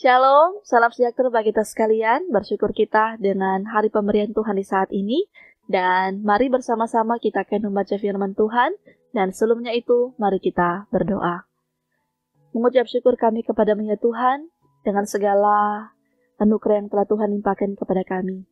Shalom, salam sejahtera bagi kita sekalian. Bersyukur kita dengan hari pemberian Tuhan di saat ini. Dan mari bersama-sama kita akan membaca firman Tuhan. Dan sebelumnya itu, mari kita berdoa. Mengucap syukur kami kepada-Mu ya Tuhan, dengan segala anugerah yang telah Tuhan limpahkan kepada kami.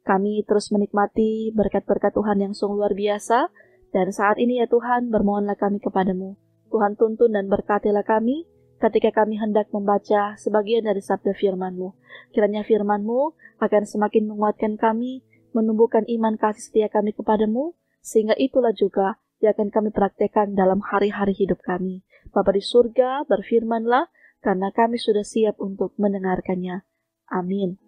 Kami terus menikmati berkat-berkat Tuhan yang sungguh luar biasa. Dan saat ini ya Tuhan, bermohonlah kami kepada-Mu. Tuhan tuntun dan berkatilah kami ketika kami hendak membaca sebagian dari sabda firman-Mu. Kiranya firman-Mu akan semakin menguatkan kami, menumbuhkan iman kasih setia kami kepada-Mu, sehingga itulah juga yang akan kami praktekkan dalam hari-hari hidup kami. Bapa di surga, berfirmanlah, karena kami sudah siap untuk mendengarkannya. Amin.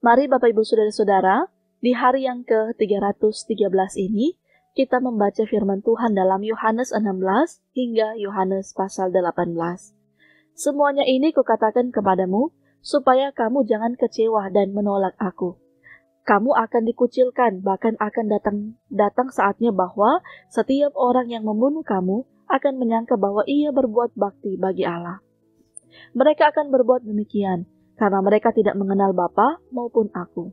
Mari Bapak Ibu Saudara-saudara, di hari yang ke-313 ini, kita membaca firman Tuhan dalam Yohanes 16 hingga Yohanes pasal 18. Semuanya ini kukatakan kepadamu, supaya kamu jangan kecewa dan menolak aku. Kamu akan dikucilkan, bahkan akan datang saatnya bahwa setiap orang yang membunuh kamu akan menyangka bahwa ia berbuat bakti bagi Allah. Mereka akan berbuat demikian, karena mereka tidak mengenal Bapa maupun aku.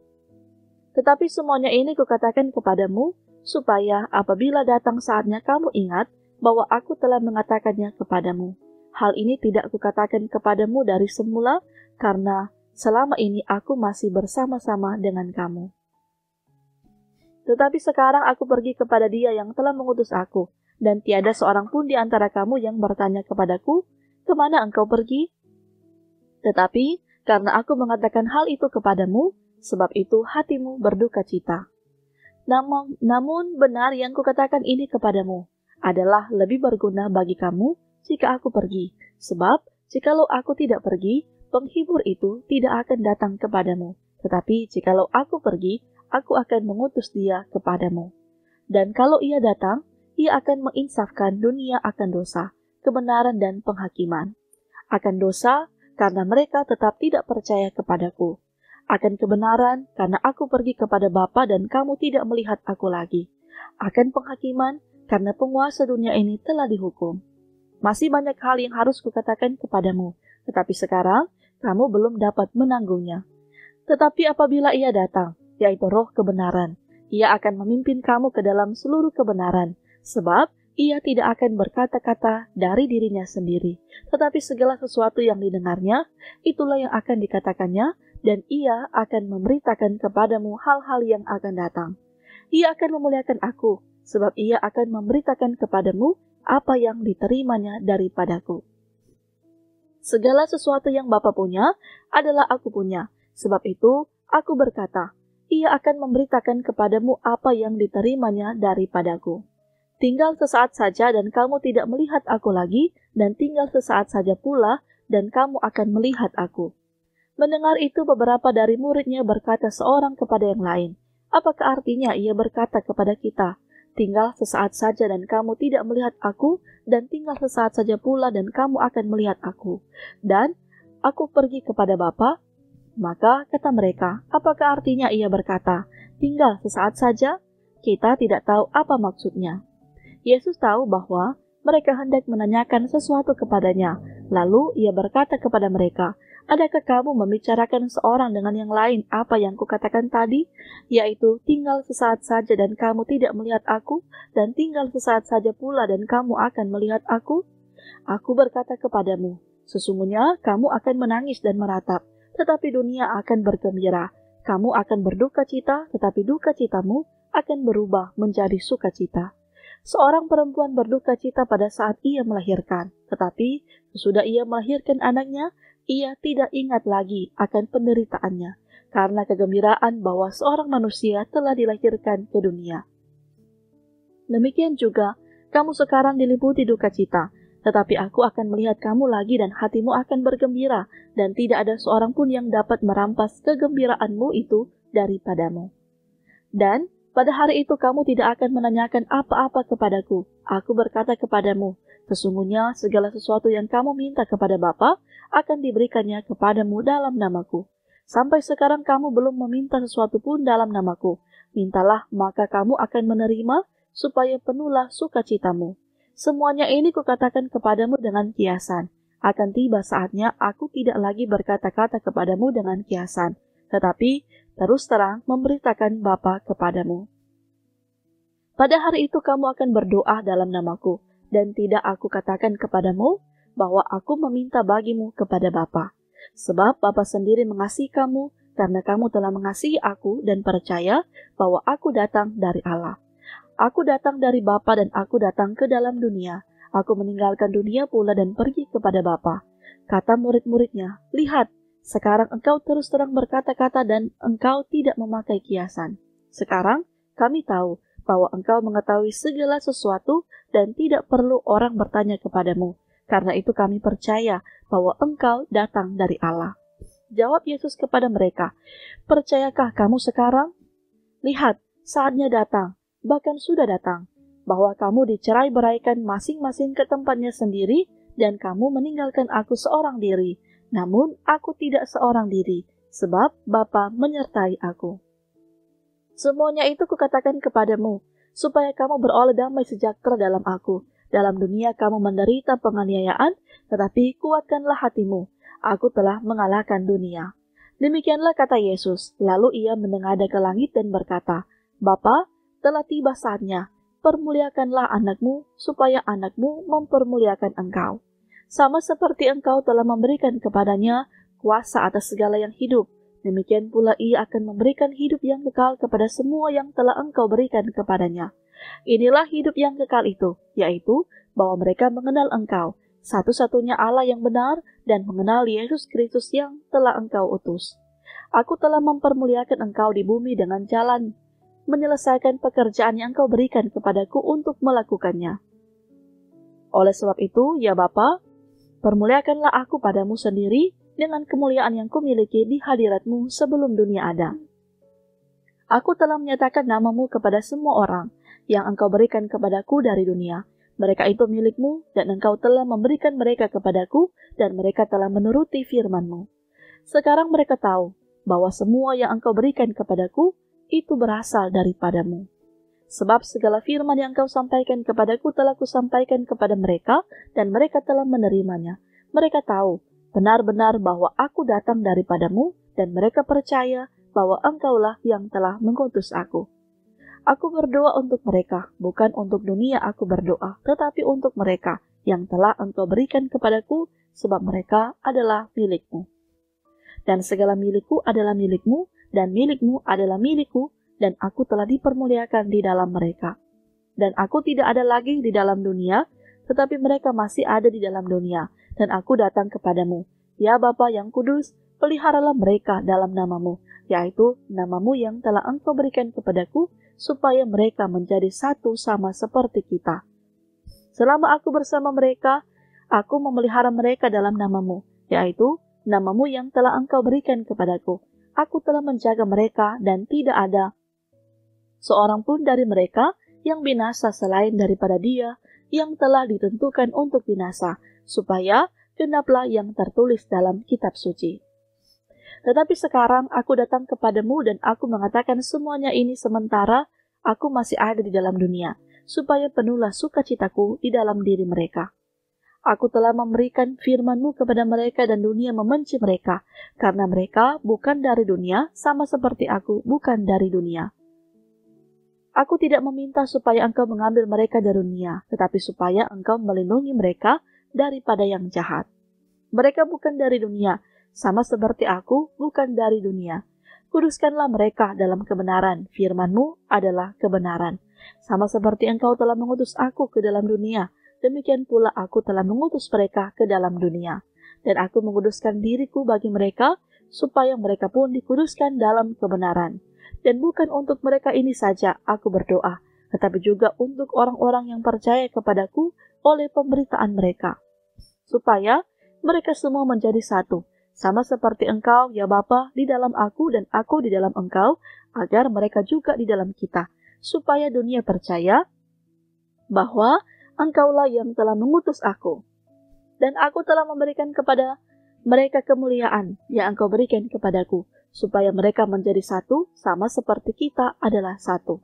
Tetapi semuanya ini kukatakan kepadamu, supaya apabila datang saatnya kamu ingat bahwa aku telah mengatakannya kepadamu. Hal ini tidak kukatakan kepadamu dari semula, karena selama ini aku masih bersama-sama dengan kamu. Tetapi sekarang aku pergi kepada Dia yang telah mengutus aku, dan tiada seorang pun di antara kamu yang bertanya kepadaku, kemana engkau pergi? Tetapi karena aku mengatakan hal itu kepadamu, sebab itu hatimu berduka cita. Namun benar yang kukatakan ini kepadamu adalah lebih berguna bagi kamu jika aku pergi. Sebab jikalau aku tidak pergi, penghibur itu tidak akan datang kepadamu. Tetapi jikalau aku pergi, aku akan mengutus Dia kepadamu. Dan kalau Ia datang, Ia akan menginsafkan dunia akan dosa, kebenaran dan penghakiman. Akan dosa, karena mereka tetap tidak percaya kepadaku. Akan kebenaran, karena aku pergi kepada Bapa dan kamu tidak melihat aku lagi. Akan penghakiman, karena penguasa dunia ini telah dihukum. Masih banyak hal yang harus kukatakan kepadamu, tetapi sekarang kamu belum dapat menanggungnya. Tetapi apabila Ia datang, yaitu Roh kebenaran, Ia akan memimpin kamu ke dalam seluruh kebenaran, sebab Ia tidak akan berkata-kata dari dirinya sendiri, tetapi segala sesuatu yang didengarnya, itulah yang akan dikatakannya, dan Ia akan memberitakan kepadamu hal-hal yang akan datang. Ia akan memuliakan aku, sebab Ia akan memberitakan kepadamu apa yang diterimanya daripadaku. Segala sesuatu yang Bapa punya adalah aku punya, sebab itu aku berkata, Ia akan memberitakan kepadamu apa yang diterimanya daripadaku. Tinggal sesaat saja dan kamu tidak melihat aku lagi, dan tinggal sesaat saja pula dan kamu akan melihat aku. Mendengar itu beberapa dari muridnya berkata seorang kepada yang lain, apakah artinya ia berkata kepada kita, tinggal sesaat saja dan kamu tidak melihat aku, dan tinggal sesaat saja pula dan kamu akan melihat aku. Dan aku pergi kepada Bapa. Maka kata mereka, apakah artinya ia berkata, tinggal sesaat saja? Kita tidak tahu apa maksudnya. Yesus tahu bahwa mereka hendak menanyakan sesuatu kepadanya. Lalu ia berkata kepada mereka, adakah kamu membicarakan seorang dengan yang lain apa yang kukatakan tadi? Yaitu tinggal sesaat saja dan kamu tidak melihat aku, dan tinggal sesaat saja pula dan kamu akan melihat aku? Aku berkata kepadamu, sesungguhnya kamu akan menangis dan meratap, tetapi dunia akan bergembira. Kamu akan berduka cita, tetapi duka citamu akan berubah menjadi sukacita. Seorang perempuan berduka cita pada saat ia melahirkan, tetapi sesudah ia melahirkan anaknya, ia tidak ingat lagi akan penderitaannya, karena kegembiraan bahwa seorang manusia telah dilahirkan ke dunia. Demikian juga, kamu sekarang diliputi duka cita, tetapi aku akan melihat kamu lagi dan hatimu akan bergembira, dan tidak ada seorang pun yang dapat merampas kegembiraanmu itu daripadamu. Dan pada hari itu kamu tidak akan menanyakan apa-apa kepadaku. Aku berkata kepadamu, sesungguhnya segala sesuatu yang kamu minta kepada Bapa akan diberikannya kepadamu dalam namaku. Sampai sekarang kamu belum meminta sesuatu pun dalam namaku. Mintalah, maka kamu akan menerima, supaya penuhlah sukacitamu. Semuanya ini kukatakan kepadamu dengan kiasan, Akan tiba saatnya aku tidak lagi berkata-kata kepadamu dengan kiasan, tetapi terus terang memberitakan Bapa kepadamu. Pada hari itu kamu akan berdoa dalam namaku, dan tidak aku katakan kepadamu bahwa aku meminta bagimu kepada Bapa. Sebab Bapa sendiri mengasihi kamu, karena kamu telah mengasihi aku dan percaya bahwa aku datang dari Allah. Aku datang dari Bapa dan aku datang ke dalam dunia. Aku meninggalkan dunia pula dan pergi kepada Bapa. Kata murid-muridnya, lihat, sekarang engkau terus terang berkata-kata dan engkau tidak memakai kiasan. Sekarang kami tahu bahwa engkau mengetahui segala sesuatu dan tidak perlu orang bertanya kepadamu. Karena itu kami percaya bahwa engkau datang dari Allah. Jawab Yesus kepada mereka, percayakah kamu sekarang? Lihat, saatnya datang, bahkan sudah datang, bahwa kamu dicerai-beraikan masing-masing ke tempatnya sendiri, dan kamu meninggalkan aku seorang diri. Namun aku tidak seorang diri, sebab Bapa menyertai aku. Semuanya itu kukatakan kepadamu, supaya kamu beroleh damai sejahtera dalam aku. Dalam dunia kamu menderita penganiayaan, tetapi kuatkanlah hatimu. Aku telah mengalahkan dunia. Demikianlah kata Yesus. Lalu ia menengadah ke langit dan berkata, Bapa, telah tiba saatnya. Permuliakanlah anakmu, supaya anakmu mempermuliakan engkau. Sama seperti engkau telah memberikan kepadanya kuasa atas segala yang hidup, demikian pula ia akan memberikan hidup yang kekal kepada semua yang telah engkau berikan kepadanya. Inilah hidup yang kekal itu, yaitu bahwa mereka mengenal engkau, satu-satunya Allah yang benar, dan mengenal Yesus Kristus yang telah engkau utus. Aku telah mempermuliakan engkau di bumi dengan jalan menyelesaikan pekerjaan yang engkau berikan kepadaku untuk melakukannya. Oleh sebab itu, ya Bapa, permuliakanlah aku padamu sendiri dengan kemuliaan yang kumiliki di hadiratmu sebelum dunia ada. Aku telah menyatakan namamu kepada semua orang yang engkau berikan kepadaku dari dunia. Mereka itu milikmu, dan engkau telah memberikan mereka kepadaku, dan mereka telah menuruti firman-Mu. Sekarang mereka tahu bahwa semua yang engkau berikan kepadaku itu berasal daripadamu. Sebab segala firman yang engkau sampaikan kepadaku telah kusampaikan kepada mereka, dan mereka telah menerimanya. Mereka tahu benar-benar bahwa aku datang daripadamu, dan mereka percaya bahwa engkaulah yang telah mengutus aku. Aku berdoa untuk mereka, bukan untuk dunia aku berdoa, tetapi untuk mereka yang telah engkau berikan kepadaku, sebab mereka adalah milikmu. Dan segala milikku adalah milikmu, dan milikmu adalah milikku, dan aku telah dipermuliakan di dalam mereka. Dan aku tidak ada lagi di dalam dunia, tetapi mereka masih ada di dalam dunia, dan aku datang kepadamu. Ya Bapa yang kudus, peliharalah mereka dalam namamu, yaitu namamu yang telah engkau berikan kepadaku, supaya mereka menjadi satu sama seperti kita. Selama aku bersama mereka, aku memelihara mereka dalam namamu, yaitu namamu yang telah engkau berikan kepadaku. Aku telah menjaga mereka dan tidak ada seorang pun dari mereka yang binasa selain daripada dia yang telah ditentukan untuk binasa, supaya genaplah yang tertulis dalam kitab suci. Tetapi sekarang aku datang kepadamu dan aku mengatakan semuanya ini sementara aku masih ada di dalam dunia, supaya penuhlah sukacitaku di dalam diri mereka. Aku telah memberikan firman-Mu kepada mereka dan dunia membenci mereka, karena mereka bukan dari dunia, sama seperti aku bukan dari dunia. Aku tidak meminta supaya engkau mengambil mereka dari dunia, tetapi supaya engkau melindungi mereka daripada yang jahat. Mereka bukan dari dunia, sama seperti aku bukan dari dunia. Kuduskanlah mereka dalam kebenaran, firman-Mu adalah kebenaran. Sama seperti engkau telah mengutus aku ke dalam dunia, demikian pula aku telah mengutus mereka ke dalam dunia. Dan aku menguduskan diriku bagi mereka, supaya mereka pun dikuduskan dalam kebenaran. Dan bukan untuk mereka ini saja aku berdoa, tetapi juga untuk orang-orang yang percaya kepadaku oleh pemberitaan mereka, supaya mereka semua menjadi satu, sama seperti engkau, ya Bapa, di dalam aku dan aku di dalam engkau, agar mereka juga di dalam kita, supaya dunia percaya bahwa engkaulah yang telah mengutus aku. Dan aku telah memberikan kepada mereka kemuliaan yang engkau berikan kepadaku, supaya mereka menjadi satu, sama seperti kita adalah satu.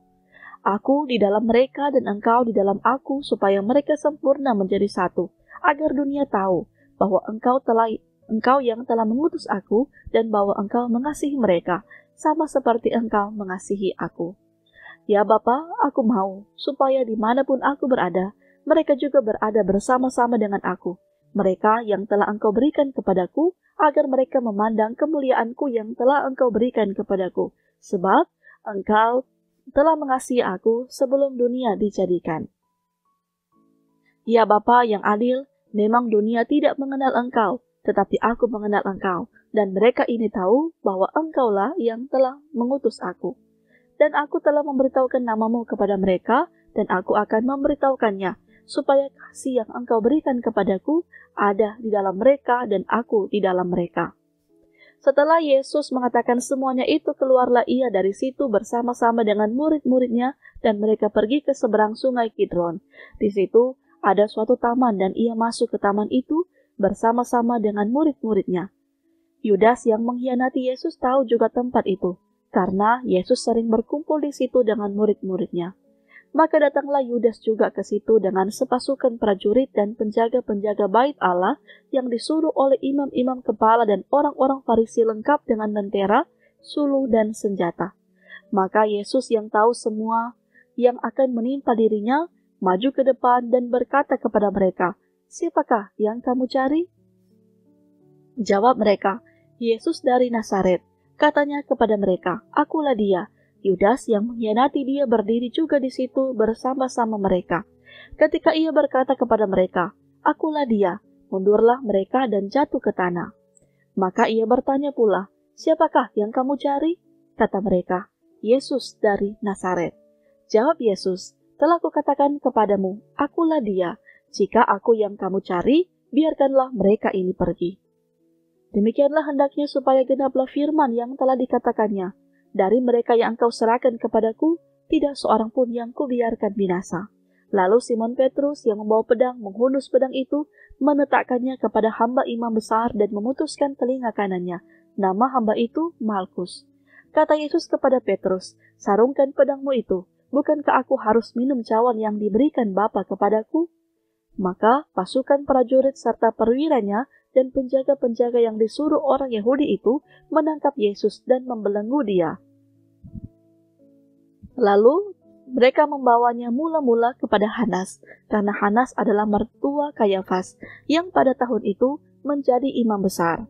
Aku di dalam mereka dan engkau di dalam aku, supaya mereka sempurna menjadi satu, agar dunia tahu bahwa Engkau yang telah mengutus aku dan bahwa Engkau mengasihi mereka, sama seperti Engkau mengasihi aku. Ya Bapa, aku mau supaya dimanapun aku berada, mereka juga berada bersama-sama dengan aku. Mereka yang telah Engkau berikan kepadaku, agar mereka memandang kemuliaanku yang telah Engkau berikan kepadaku. Sebab Engkau telah mengasihi aku sebelum dunia dijadikan. Ya Bapa yang adil, memang dunia tidak mengenal Engkau, tetapi aku mengenal Engkau, dan mereka ini tahu bahwa Engkaulah yang telah mengutus aku. Dan aku telah memberitahukan namamu kepada mereka, dan aku akan memberitahukannya, supaya kasih yang Engkau berikan kepadaku ada di dalam mereka dan aku di dalam mereka. Setelah Yesus mengatakan semuanya itu, keluarlah ia dari situ bersama-sama dengan murid-muridnya, dan mereka pergi ke seberang sungai Kidron. Di situ ada suatu taman, dan ia masuk ke taman itu bersama-sama dengan murid-muridnya. Yudas yang mengkhianati Yesus tahu juga tempat itu, karena Yesus sering berkumpul di situ dengan murid-muridnya. Maka datanglah Yudas juga ke situ dengan sepasukan prajurit dan penjaga-penjaga bait Allah yang disuruh oleh imam-imam kepala dan orang-orang Farisi lengkap dengan lentera, suluh, dan senjata. Maka Yesus yang tahu semua yang akan menimpa dirinya, maju ke depan dan berkata kepada mereka, "Siapakah yang kamu cari?" Jawab mereka, "Yesus dari Nazaret." Katanya kepada mereka, "Akulah dia." Yudas yang mengkhianati dia berdiri juga di situ bersama-sama mereka. Ketika ia berkata kepada mereka, "Akulah dia," mundurlah mereka dan jatuh ke tanah. Maka ia bertanya pula, "Siapakah yang kamu cari?" Kata mereka, "Yesus dari Nazaret." Jawab Yesus, "Telah kukatakan kepadamu, akulah dia. Jika aku yang kamu cari, biarkanlah mereka ini pergi." Demikianlah hendaknya supaya genaplah firman yang telah dikatakannya, "Dari mereka yang Engkau serahkan kepadaku, tidak seorang pun yang kubiarkan binasa." Lalu Simon Petrus yang membawa pedang menghunus pedang itu, meletakkannya kepada hamba imam besar dan memutuskan telinga kanannya. Nama hamba itu Malkus. Kata Yesus kepada Petrus, "Sarungkan pedangmu itu. Bukankah aku harus minum cawan yang diberikan Bapa kepadaku?" Maka pasukan prajurit serta perwiranya dan penjaga-penjaga yang disuruh orang Yahudi itu menangkap Yesus dan membelenggu dia. Lalu mereka membawanya mula-mula kepada Hanas, karena Hanas adalah mertua Kayafas, yang pada tahun itu menjadi imam besar.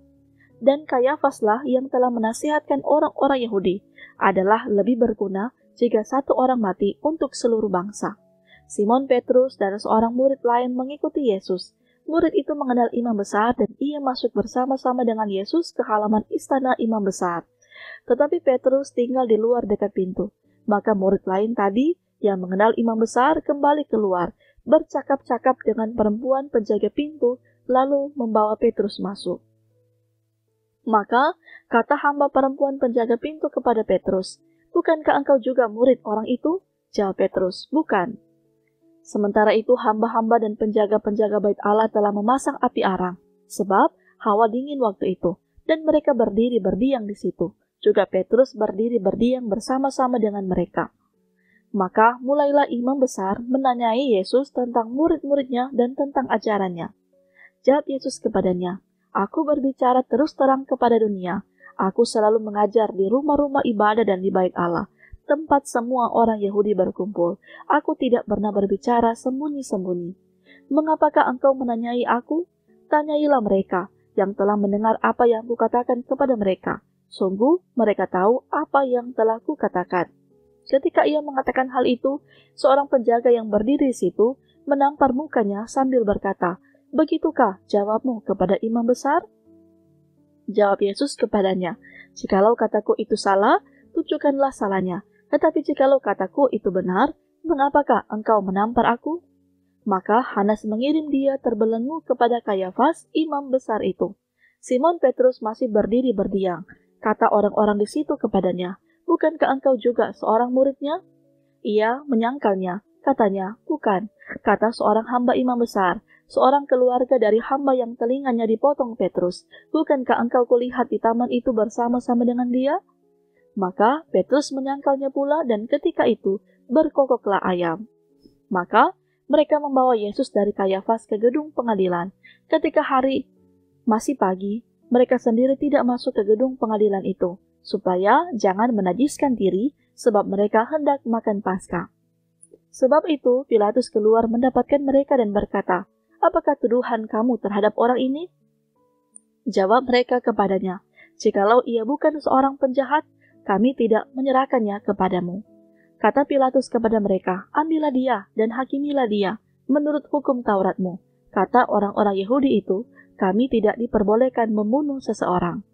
Dan Kayafaslah yang telah menasihatkan orang-orang Yahudi, adalah lebih berguna jika satu orang mati untuk seluruh bangsa. Simon Petrus dan seorang murid lain mengikuti Yesus. Murid itu mengenal imam besar dan ia masuk bersama-sama dengan Yesus ke halaman istana imam besar. Tetapi Petrus tinggal di luar dekat pintu. Maka murid lain tadi yang mengenal imam besar kembali keluar, bercakap-cakap dengan perempuan penjaga pintu, lalu membawa Petrus masuk. Maka kata hamba perempuan penjaga pintu kepada Petrus, "Bukankah engkau juga murid orang itu?" Jawab Petrus, "Bukan." Sementara itu hamba-hamba dan penjaga-penjaga bait Allah telah memasang api arang, sebab hawa dingin waktu itu, dan mereka berdiri berdiam di situ. Juga Petrus berdiri berdiam bersama-sama dengan mereka. Maka mulailah imam besar menanyai Yesus tentang murid-muridnya dan tentang ajarannya. Jawab Yesus kepadanya, "Aku berbicara terus terang kepada dunia. Aku selalu mengajar di rumah-rumah ibadah dan di bait Allah, tempat semua orang Yahudi berkumpul. Aku tidak pernah berbicara sembunyi-sembunyi. Mengapakah engkau menanyai aku? Tanyailah mereka yang telah mendengar apa yang kukatakan kepada mereka. Sungguh mereka tahu apa yang telah kukatakan." Ketika ia mengatakan hal itu, seorang penjaga yang berdiri di situ menampar mukanya sambil berkata, "Begitukah jawabmu kepada imam besar?" Jawab Yesus kepadanya, "Jikalau kataku itu salah, tunjukkanlah salahnya. Tetapi jikalau kataku itu benar, mengapakah engkau menampar aku?" Maka Hanas mengirim dia terbelenggu kepada Kayafas, imam besar itu. Simon Petrus masih berdiri berdiam. Kata orang-orang di situ kepadanya, "Bukankah engkau juga seorang muridnya?" Ia menyangkalnya. Katanya, "Bukan." Kata seorang hamba imam besar, seorang keluarga dari hamba yang telinganya dipotong Petrus, "Bukankah engkau kulihat di taman itu bersama-sama dengan dia?" Maka Petrus menyangkalnya pula, dan ketika itu berkokoklah ayam. Maka mereka membawa Yesus dari Kayafas ke gedung pengadilan. Ketika hari Masih pagi, mereka sendiri tidak masuk ke gedung pengadilan itu, supaya jangan menajiskan diri sebab mereka hendak makan Paskah. Sebab itu, Pilatus keluar mendapatkan mereka dan berkata, "Apakah tuduhan kamu terhadap orang ini?" Jawab mereka kepadanya, "Jikalau ia bukan seorang penjahat, kami tidak menyerahkannya kepadamu." Kata Pilatus kepada mereka, "Ambillah dia dan hakimilah dia, menurut hukum Tauratmu." Kata orang-orang Yahudi itu, "Kami tidak diperbolehkan membunuh seseorang."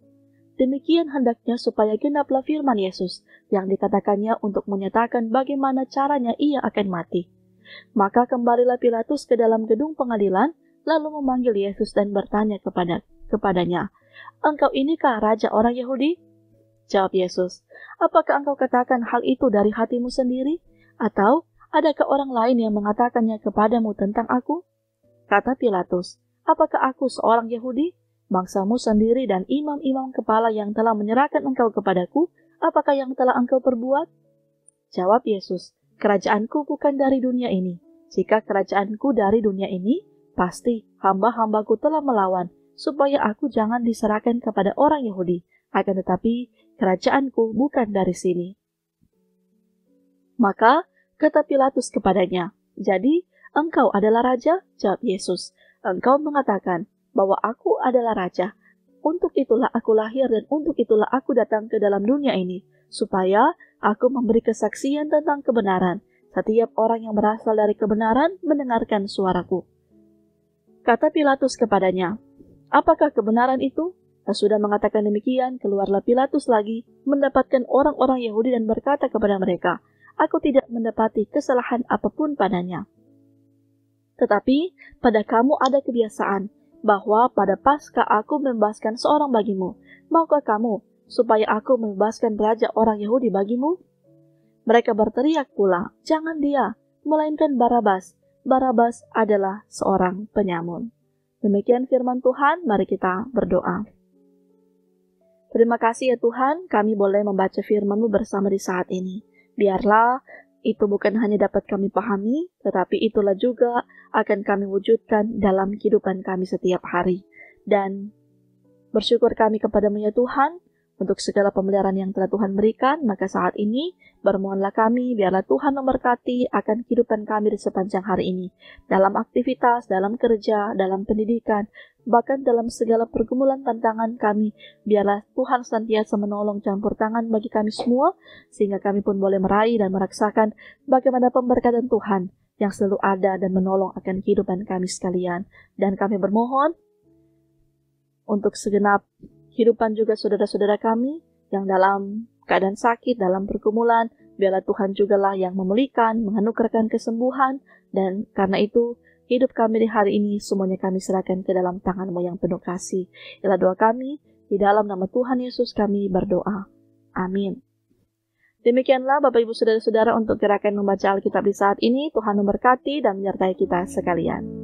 Demikian hendaknya supaya genaplah firman Yesus yang dikatakannya untuk menyatakan bagaimana caranya ia akan mati. Maka kembalilah Pilatus ke dalam gedung pengadilan, lalu memanggil Yesus dan bertanya kepadanya, "Engkau inikah raja orang Yahudi?" Jawab Yesus, "Apakah engkau katakan hal itu dari hatimu sendiri? Atau adakah orang lain yang mengatakannya kepadamu tentang aku?" Kata Pilatus, "Apakah aku seorang Yahudi? Bangsamu sendiri dan imam-imam kepala yang telah menyerahkan engkau kepadaku, apakah yang telah engkau perbuat?" Jawab Yesus, "Kerajaanku bukan dari dunia ini. Jika kerajaanku dari dunia ini, pasti hamba-hambaku telah melawan, supaya aku jangan diserahkan kepada orang Yahudi. Akan tetapi, kerajaanku bukan dari sini." Maka kata Pilatus kepadanya, "Jadi, engkau adalah raja?" Jawab Yesus, "Engkau mengatakan bahwa aku adalah raja. Untuk itulah aku lahir dan untuk itulah aku datang ke dalam dunia ini, supaya aku memberi kesaksian tentang kebenaran. Setiap orang yang berasal dari kebenaran mendengarkan suaraku." Kata Pilatus kepadanya, "Apakah kebenaran itu?" Sudah mengatakan demikian, keluarlah Pilatus lagi, mendapatkan orang-orang Yahudi dan berkata kepada mereka, "Aku tidak mendapati kesalahan apapun padanya. Tetapi pada kamu ada kebiasaan, bahwa pada Paskah aku membebaskan seorang bagimu. Maukah kamu supaya aku membebaskan raja orang Yahudi bagimu?" Mereka berteriak pula, "Jangan dia, melainkan Barabas. Barabas adalah seorang penyamun." Demikian firman Tuhan, mari kita berdoa. Terima kasih ya Tuhan, kami boleh membaca firman-Mu bersama di saat ini. Biarlah itu bukan hanya dapat kami pahami, tetapi itulah juga akan kami wujudkan dalam kehidupan kami setiap hari. Dan bersyukur kami kepada-Mu ya Tuhan, untuk segala pemeliharaan yang telah Tuhan berikan, maka saat ini bermohonlah kami, biarlah Tuhan memberkati akan kehidupan kami di sepanjang hari ini, dalam aktivitas, dalam kerja, dalam pendidikan, bahkan dalam segala pergumulan tantangan kami, biarlah Tuhan senantiasa menolong campur tangan bagi kami semua, sehingga kami pun boleh meraih dan merasakan bagaimana pemberkatan Tuhan yang selalu ada dan menolong akan kehidupan kami sekalian. Dan kami bermohon untuk segenap kehidupan juga saudara-saudara kami yang dalam keadaan sakit, dalam pergumulan, biarlah Tuhan jugalah yang memulihkan, menganugerahkan kesembuhan, dan karena itu, hidup kami di hari ini semuanya kami serahkan ke dalam tangan-Mu yang penuh kasih. Inilah doa kami, di dalam nama Tuhan Yesus kami berdoa. Amin. Demikianlah Bapak Ibu Saudara-saudara untuk gerakan membaca Alkitab di saat ini. Tuhan memberkati dan menyertai kita sekalian.